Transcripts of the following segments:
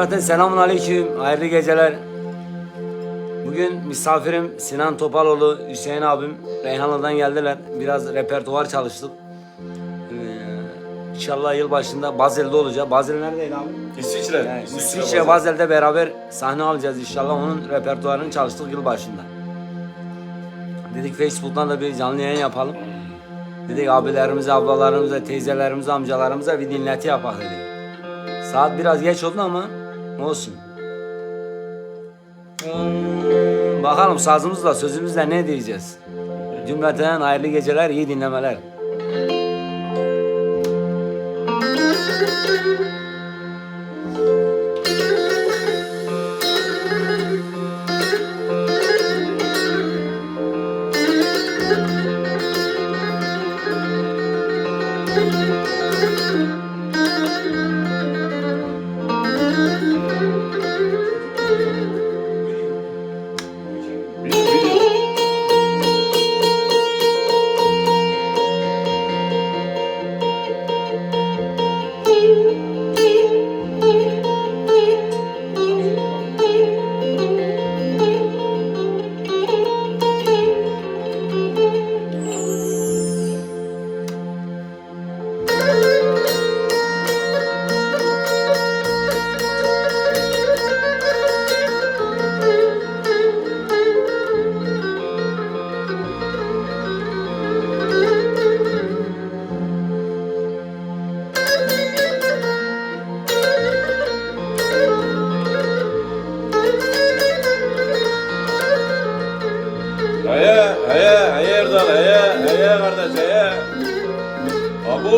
Cümleten selamun aleyküm, hayırlı geceler. Bugün misafirim Sinan Topaloğlu, Hüseyin abim Reyhanlı'dan geldiler. Biraz repertuar çalıştık. İnşallah yılbaşında Bazel'de olacak. Basel neredeydi abi? İsviçre. Yani İsviçre Basel'de beraber sahne alacağız inşallah. Onun repertuarını çalıştık yılbaşında. Dedik Facebook'tan da bir canlı yayın yapalım. Dedik abilerimize, ablalarımıza, teyzelerimize, amcalarımıza bir dinleti yapalım dedik. Saat biraz geç oldu ama olsun. Bakalım sazımızla sözümüzle ne diyeceğiz? Cümleten hayırlı geceler, iyi dinlemeler. Heye Erdal, heye kardeş, heye. Abu.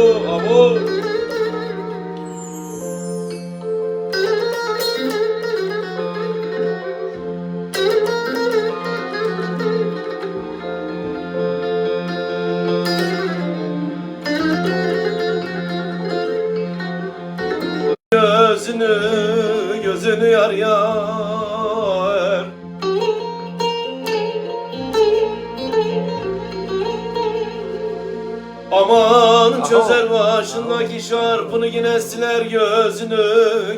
Gözünü yar. Aman çözer başındaki şarpını yine siler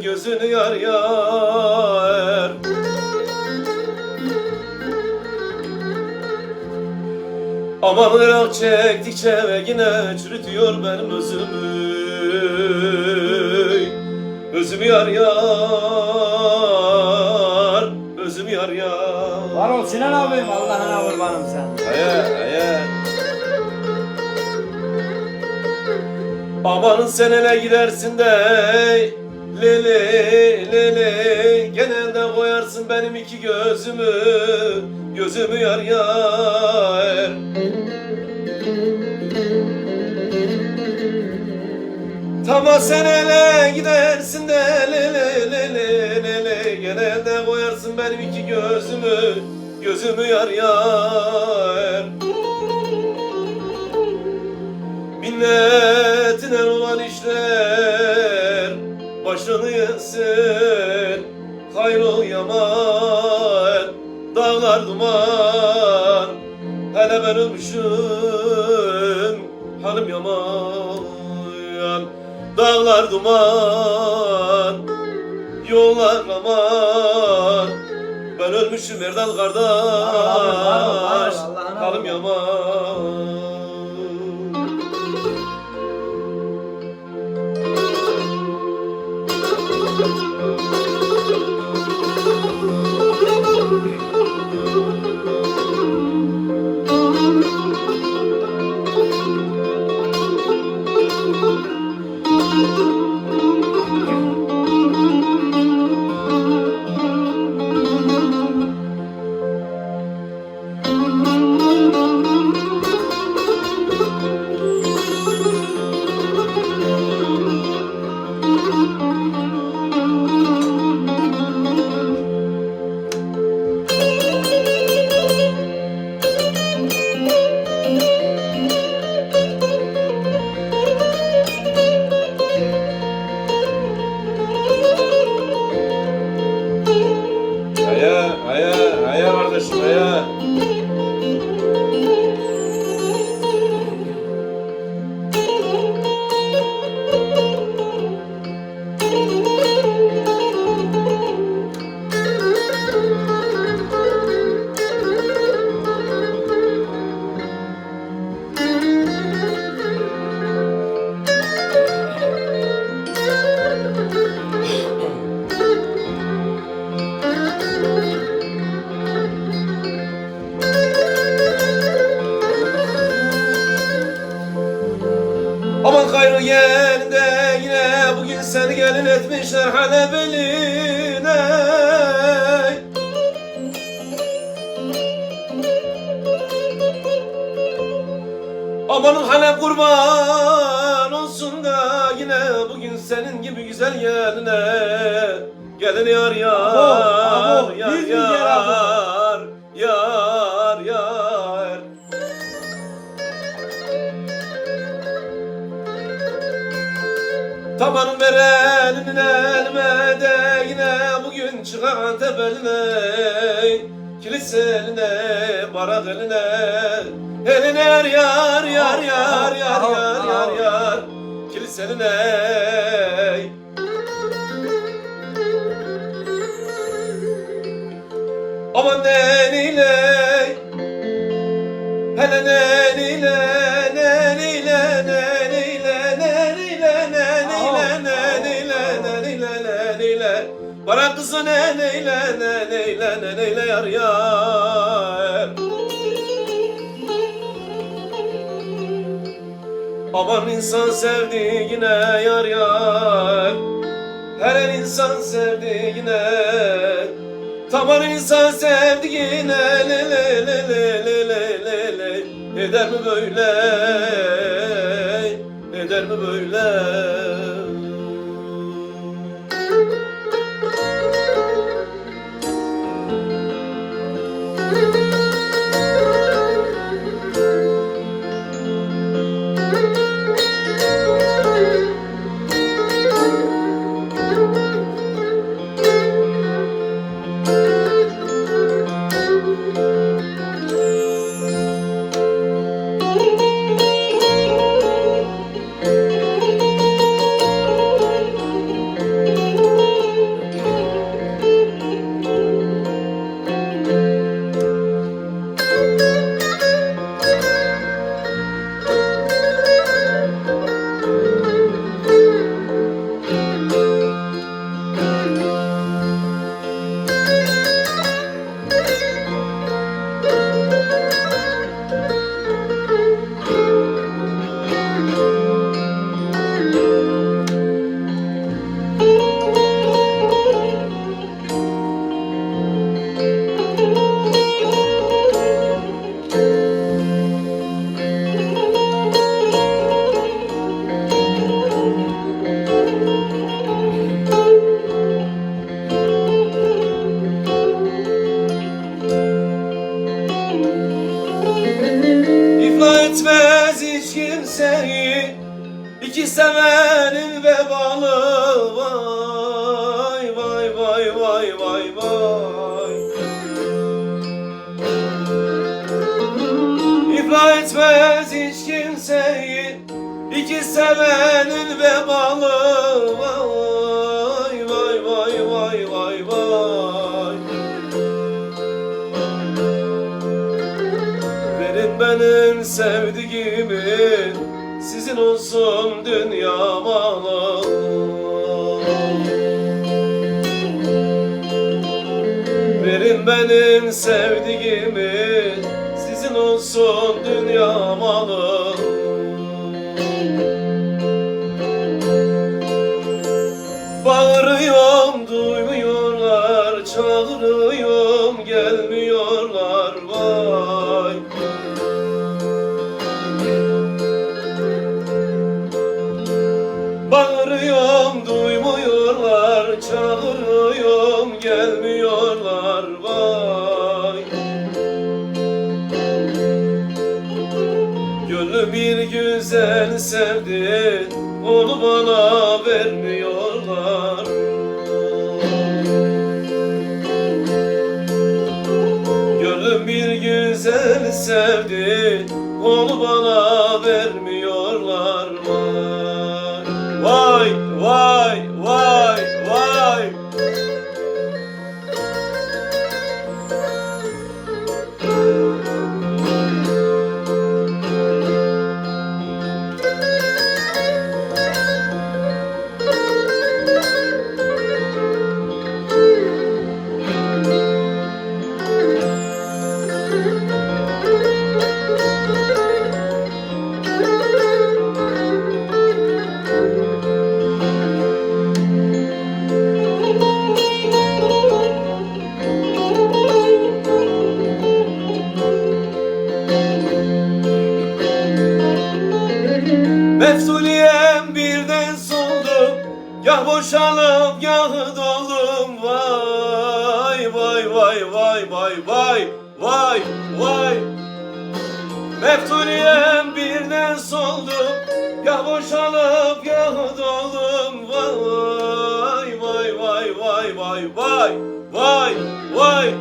gözünü yar. Aman ırak çektikçe ve yine çürütüyor benim özümü yar. Özümü yar. Var ol Sinan abim, Allah'ına kurbanım sen. Heye. Amanın sen ele gidersin de lele genelde koyarsın benim iki gözümü yar. Tamam sen ele gidersin de lele genelde koyarsın benim iki gözümü yar. Minnetine olan işler başını yesin, hayrol yaman, dağlar duman. Hele ben ölmüşüm, halim yaman. Dağlar duman, yollar aman. Ben ölmüşüm Erdal kardeş, halim yaman. gel de yine bugün seni gelin etmişler Halep eline. Amanın Halep kurban olsun da yine bugün senin gibi güzel geline. Gelin yar yar, Abo, yar 100 milyar abo. yar, yar yar. Tabanın verenin elime de yine bugün çıkan tepeline. Kilise eline, barak eline. Eline yar yar yar yar yar yar yar yar. Kilise eline. Aman neniyle, hele neniyle, neniyle, neniyle, neniyle, neniyle, neniyle, neniyle, neniyle. Bana kızı neniyle, neniyle, neniyle yar yar. Aman insan sevdiğine yar yar. Her insan sevdiğine. Tamam insan sevdiğine le le le le le le le le. Eder mi böyle? Eder mi böyle? İflah etmez hiç kimseyi İki sevenin vebalı. Vay vay vay vay vay vay. İflah etmez hiç kimseyi İki sevenin vebalı. Vay vay vay vay vay vay. Verin benim sevdiğimi, sizin olsun dünya malı. Verin benim sevdiğimi, sizin olsun dünya malı. Bağırıyorum duymuyorlar, çağırıyorum gelmiyorlar. Vay. Bağırıyorum duymuyorlar, çağırıyorum gelmiyorlar. Vay. Gönlüm bir güzel sevdi, onu bana vermiyorlar. Gönlüm bir güzel sevdi, onu bana vermiyorlar. Vay vay vay vay. Meftuliyem birden soldum, gah boşalıp gah doldum. Vay vay vay vay vay vay vay vay. Meftuliyem birden soldum, gah boşalıp gah doldum. Vay vay vay vay vay vay vay vay.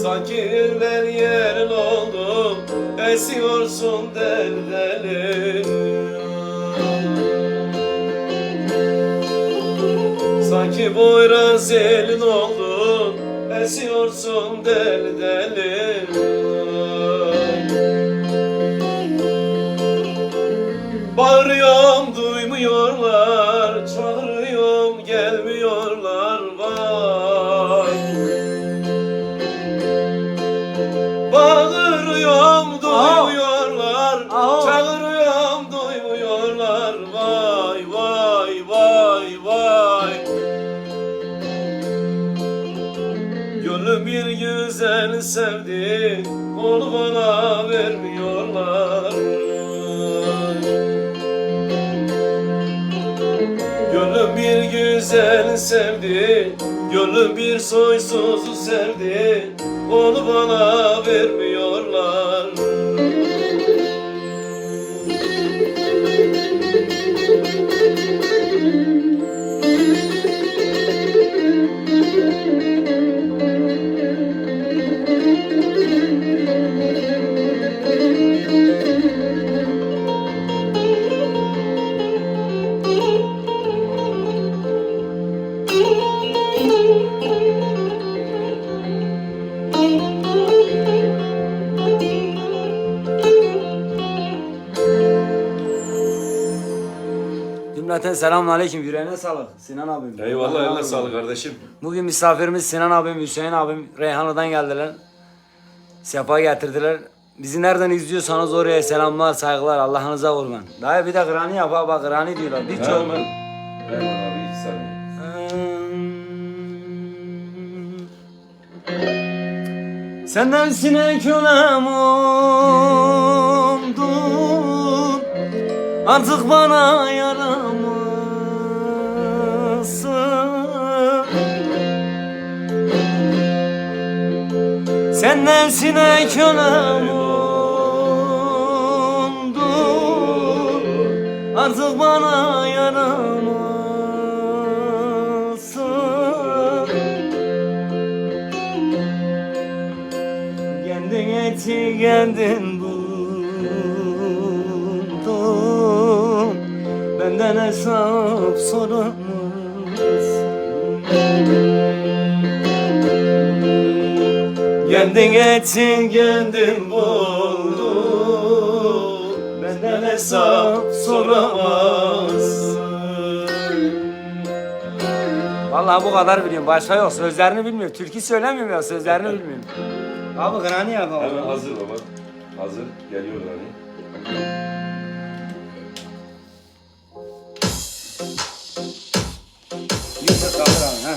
Sanki ben yerin oldum, esiyorsun deli deli. Sanki boyraz elin oldun, esiyorsun deli deli. Bağırıyorum duymuyorlar, çağırıyorum gelmiyorlar. Vay. Bağırıyorum duymuyorlar, çağırıyorum duymuyorlar. Vay vay vay vay. Gönlüm bir güzel sevdi, onu bana vermiyorlar. Gönlüm bir güzel sevdi, gönlüm bir soysuzu sevdi, onu bana vermiyorlar. Cümleten selamünaleyküm. Yüreğine sağlık Sinan abim. Eyvallah, eline sağlık kardeşim. Bugün misafirimiz Sinan abim, Hüseyin abim Reyhanlı'dan geldiler. Sefa getirdiler. Bizi nereden izliyorsanız oraya selamlar, saygılar. Allah'ınıza kurban. Daha bir de granny yap ha, bak granny diyorlar. Birçok. Hemen. Hemen abi 2 saniye. Senden sinek kölem oldum, artık bana yaramazsın. Senden sinek kölem oldum, artık bana yaramazsın. Kendin eti kendin buldun, benden hesap soramazsın. Kendin eti kendin buldun, benden hesap soramazsın. Vallahi bu kadar biliyorum, başka yok. Sözlerini bilmiyorum. Türkü söylemiyorum ya, sözlerini bilmiyorum. Abi granny yapalım. Hemen hazır baba. Hazır. Geliyor yani. Yüksek kaldır abi. Ha.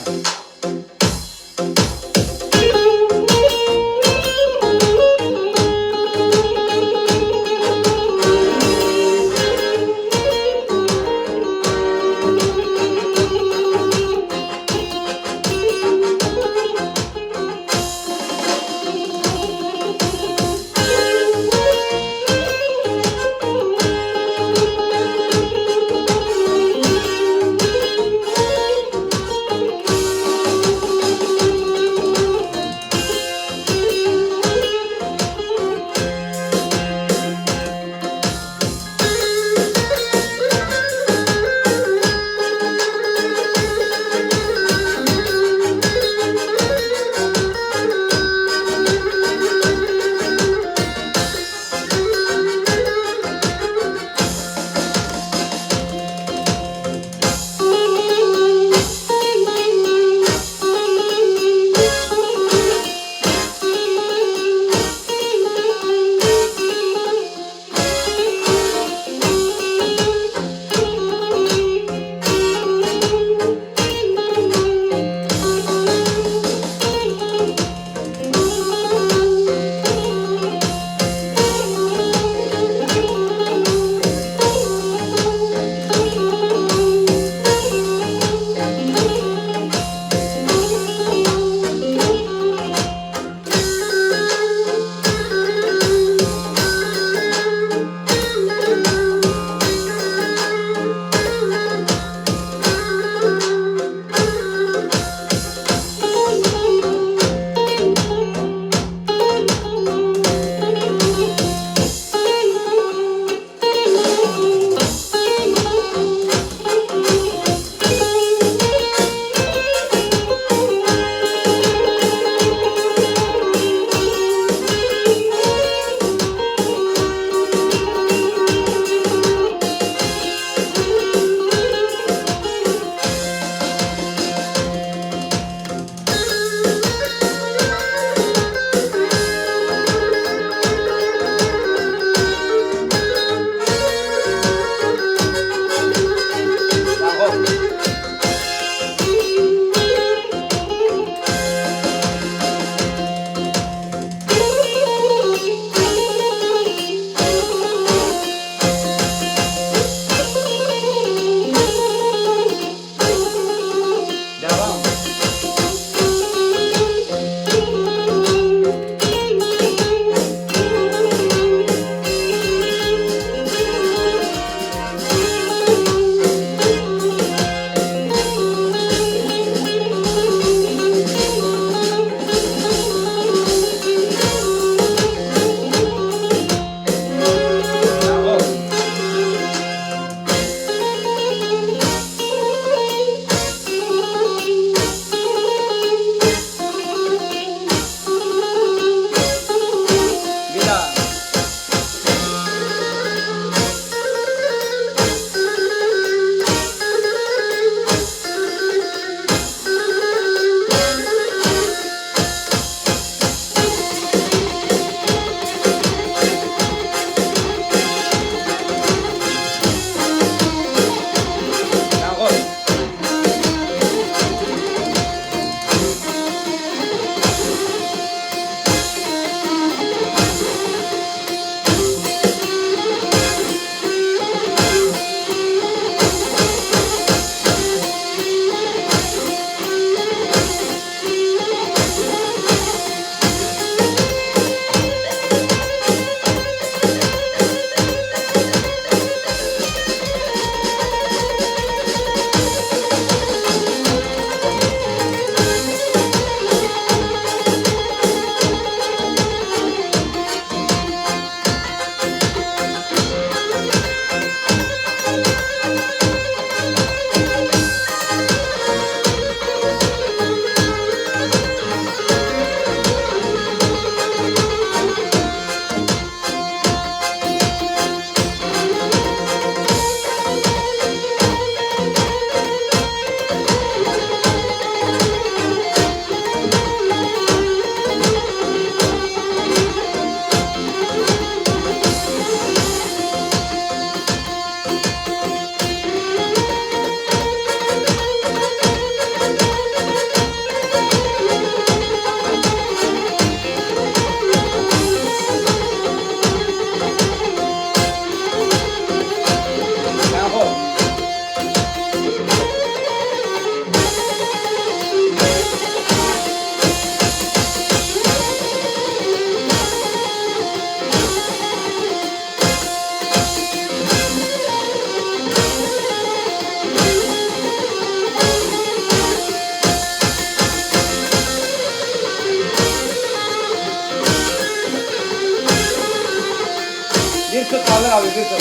Bir tık kaldır abi, bir tık.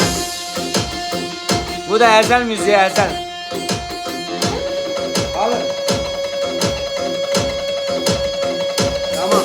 Bu da Ezel müziği, Ezel. Alın. Tamam.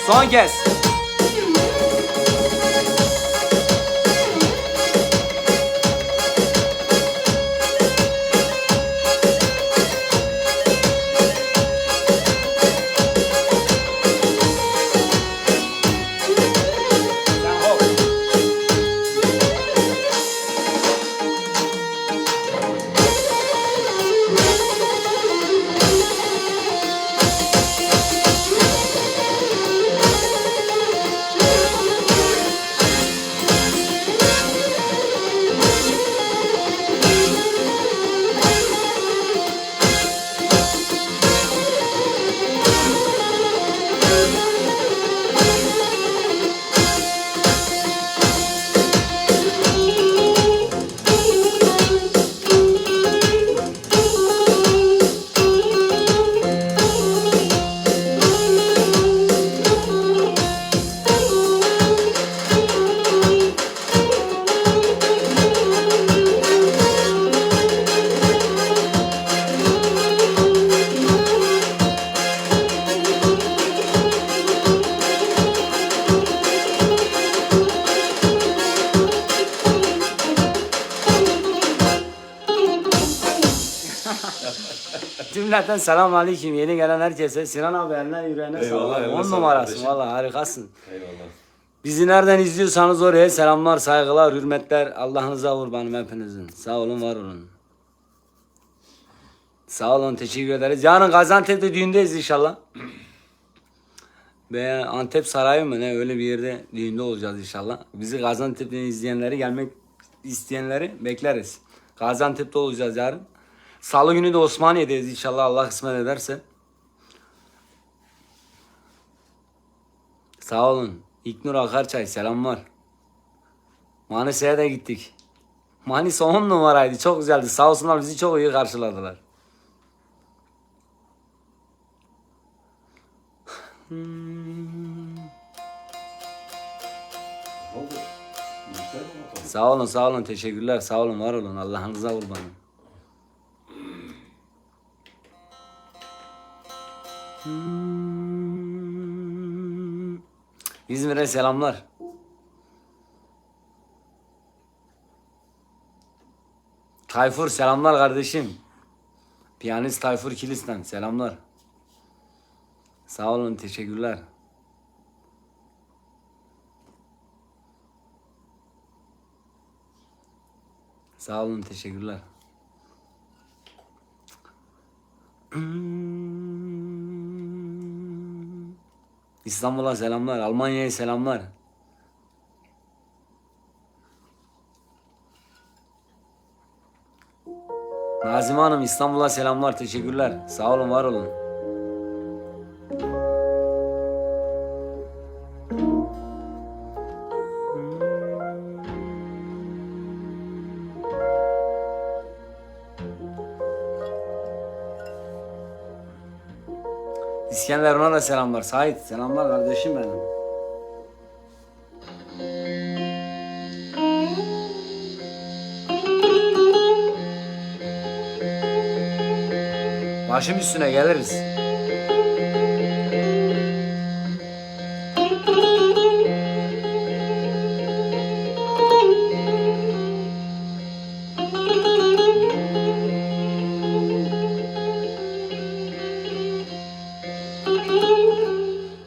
Son kez. Sen hop. Cümleten selamun aleyküm. Yeni gelen herkese. Sinan abi eline yüreğine Eyvallah, sağlık. eline 10 sağlık numarasın kardeşim. valla, harikasın. Eyvallah. Bizi nereden izliyorsanız oraya selamlar, saygılar, hürmetler. Allah'ınıza kurbanım hepinizin. Sağ olun, var olun. Sağ olun, teşekkür ederiz. Yarın Gaziantep'te düğündeyiz inşallah. Veya Antep Sarayı mı ne, öyle bir yerde düğünde olacağız inşallah. Bizi Gaziantep'ten izleyenleri, gelmek isteyenleri bekleriz. Gaziantep'te olacağız yarın. Salı günü de Osmaniye'deyiz inşallah, Allah kısmet ederse. Sağ olun. İknur Akarçay selamlar. Manisa'ya da gittik. Manisa 10 numaraydı, çok güzeldi. Sağ olsunlar, bizi çok iyi karşıladılar. Sağ olun, sağ olun, teşekkürler, sağ olun, var olun, Allah'ınıza kurbanım. İzmir'e selamlar. Tayfur selamlar kardeşim. Piyanist Tayfur Kilis'ten selamlar. Sağ olun, teşekkürler. Sağ olun, teşekkürler. İstanbul'a selamlar, Almanya'ya selamlar. Nazime Hanım İstanbul'a selamlar, teşekkürler. Sağ olun, var olun. İskender, ona da selamlar. Sait selamlar kardeşim benim. Başım üstüne geliriz.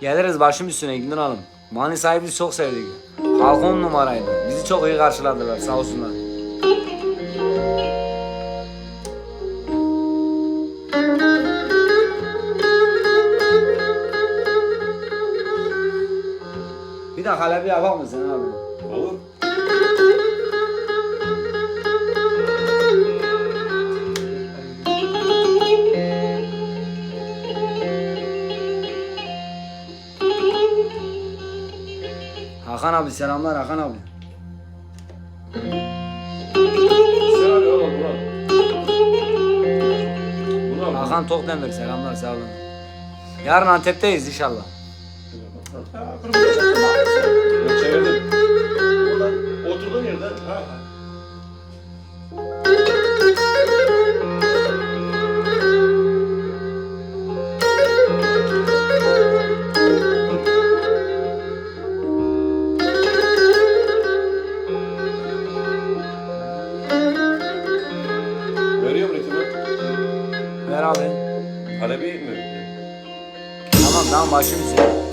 Geliriz başım üstüne İlgin Hanım. Manisa'yı biz çok sevdik. Halk 10 numaraydı. Bizi çok iyi karşıladılar, sağ olsunlar. de Halebi yapar mısın abi? Olur. Hakan abi selamlar Hakan abi. Sen abi oğlum buna. Buna. Hakan Tokdemir selamlar sağ olun. Yarın Antep'teyiz inşallah. Ben çevirdim. Oradan oturduğun yerden. Ha. Veriyor mu ritmi? Ver abi. Halebi mi? Tamam başım üstüne.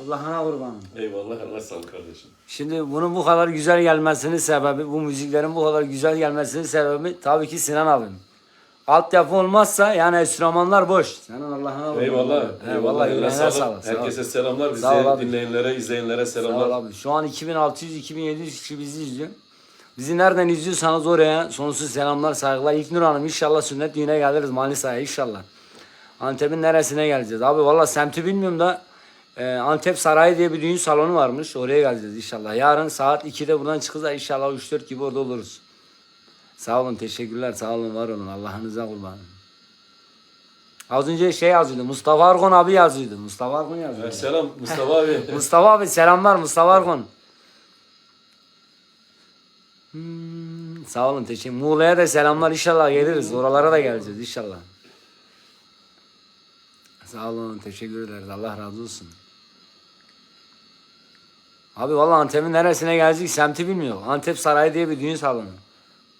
Allah'ına kurbanım. Eyvallah, Allah sağ ol kardeşim. Şimdi bunun bu kadar güzel gelmesinin sebebi, bu müziklerin bu kadar güzel gelmesinin sebebi tabii ki Sinan abim. Altyapı olmazsa yani enstrümanlar boş. Senin Allah'ına kurbanım. Eyvallah. Eyvallah. Eline Yüreğine sağlık. sağlık. Sağ ol. Herkese selamlar. Bizi Sağ ol abi. dinleyenlere, izleyenlere Sağ ol selamlar. abi. Şu an 2600-2700 kişi bizi izliyor. Bizi nereden izliyorsanız oraya sonsuz selamlar, saygılar. İlknur Hanım inşallah sünnet düğüne geliriz Manisa'ya inşallah. Antep'in neresine geleceğiz? Abi valla semti bilmiyorum da Antep Sarayı diye bir düğün salonu varmış. Oraya geleceğiz inşallah. Yarın saat 2'de buradan çıkacağız. İnşallah 3-4 gibi orada oluruz. Sağ olun, teşekkürler. Sağ olun, var olun. Allah'ınıza kurbanım. Az önce şey yazıyordu. Mustafa Argon abi yazıyordu. Mustafa Argon yazıyordu. Selam Mustafa abi. Mustafa abi selamlar Mustafa Argon. Sağ olun, teşekkür. Muğla'ya da selamlar, inşallah geliriz. Oralara da geleceğiz inşallah. Sağ olun, teşekkür ederiz. Allah razı olsun. Abi vallahi Antep'in neresine gelecek semti bilmiyor. Antep Sarayı diye bir düğün salonu.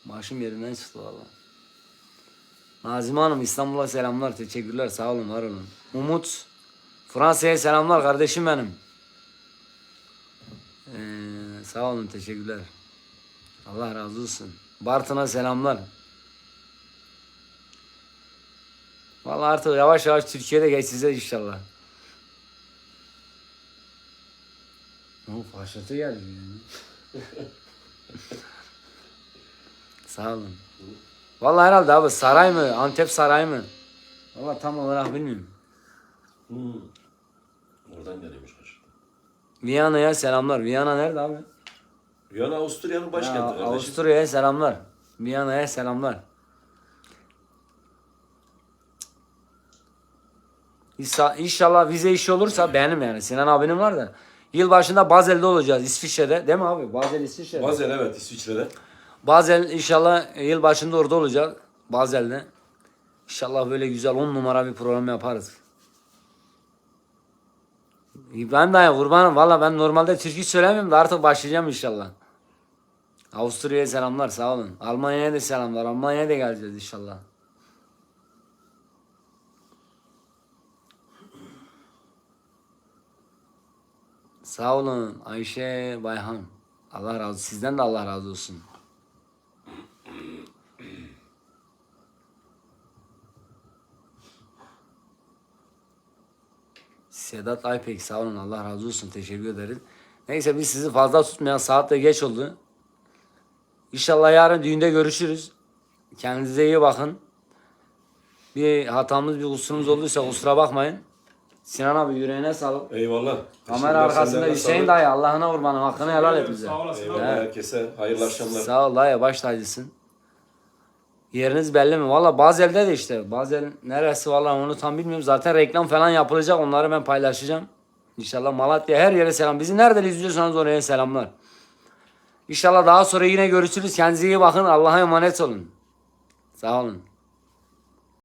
Başım yerinden çıktı vallahi. Nazime Hanım İstanbul'a selamlar, teşekkürler. Sağ olun, var olun. Umut Fransa'ya selamlar kardeşim benim. Sağ olun, teşekkürler. Allah razı olsun. Bartın'a selamlar. Vallahi artık yavaş yavaş Türkiye'de geçeceğiz inşallah. O faşatı geldi. Sağ olun. Vallahi herhalde abi saray mı? Antep Sarayı mı? Vallahi tam olarak bilmiyorum. Oradan geliyormuş kardeşim. Viyana'ya selamlar. Viyana nerede abi? Viyana Avusturya'nın başkenti kardeşim. Avusturya'ya selamlar. Viyana'ya selamlar. İnşallah vize işi olursa benim yani. Sinan abinin var da. Yılbaşında Basel'de olacağız İsviçre'de. Değil mi abi? Basel İsviçre'de. Basel evet İsviçre'de. Basel inşallah yılbaşında orada olacak. Basel'de. İnşallah böyle güzel 10 numara bir program yaparız. Ben de kurbanım. Valla ben normalde türkü söylemiyorum da artık başlayacağım inşallah. Avusturya'ya selamlar, sağ olun. Almanya'ya da selamlar. Almanya'ya da geleceğiz inşallah. Sağ olun Ayşe Bayhan. Allah razı olsun. Sizden de Allah razı olsun. Sedat Aypek sağ olun, Allah razı olsun, teşekkür ederiz. Neyse biz sizi fazla tutmayan, saat de geç oldu. İnşallah yarın düğünde görüşürüz. Kendinize iyi bakın. Bir hatamız, bir kusurumuz olduysa kusura bakmayın. Sinan abi yüreğine sağlık. Eyvallah. Kamera arkasında Hüseyin dayı, Allah'ına kurbanım, hakkını helal et bize. Sağ olasın. Eyvallah herkese. Hayırlı akşamlar. Sağ ol dayı, baş tacısın. Yeriniz belli mi? Valla Basel'de de işte. Basel neresi valla onu tam bilmiyorum. Zaten reklam falan yapılacak. Onları ben paylaşacağım. İnşallah Malatya her yere selam. Bizi nereden izliyorsanız oraya selamlar. İnşallah daha sonra yine görüşürüz. Kendinize iyi bakın. Allah'a emanet olun. Sağ olun.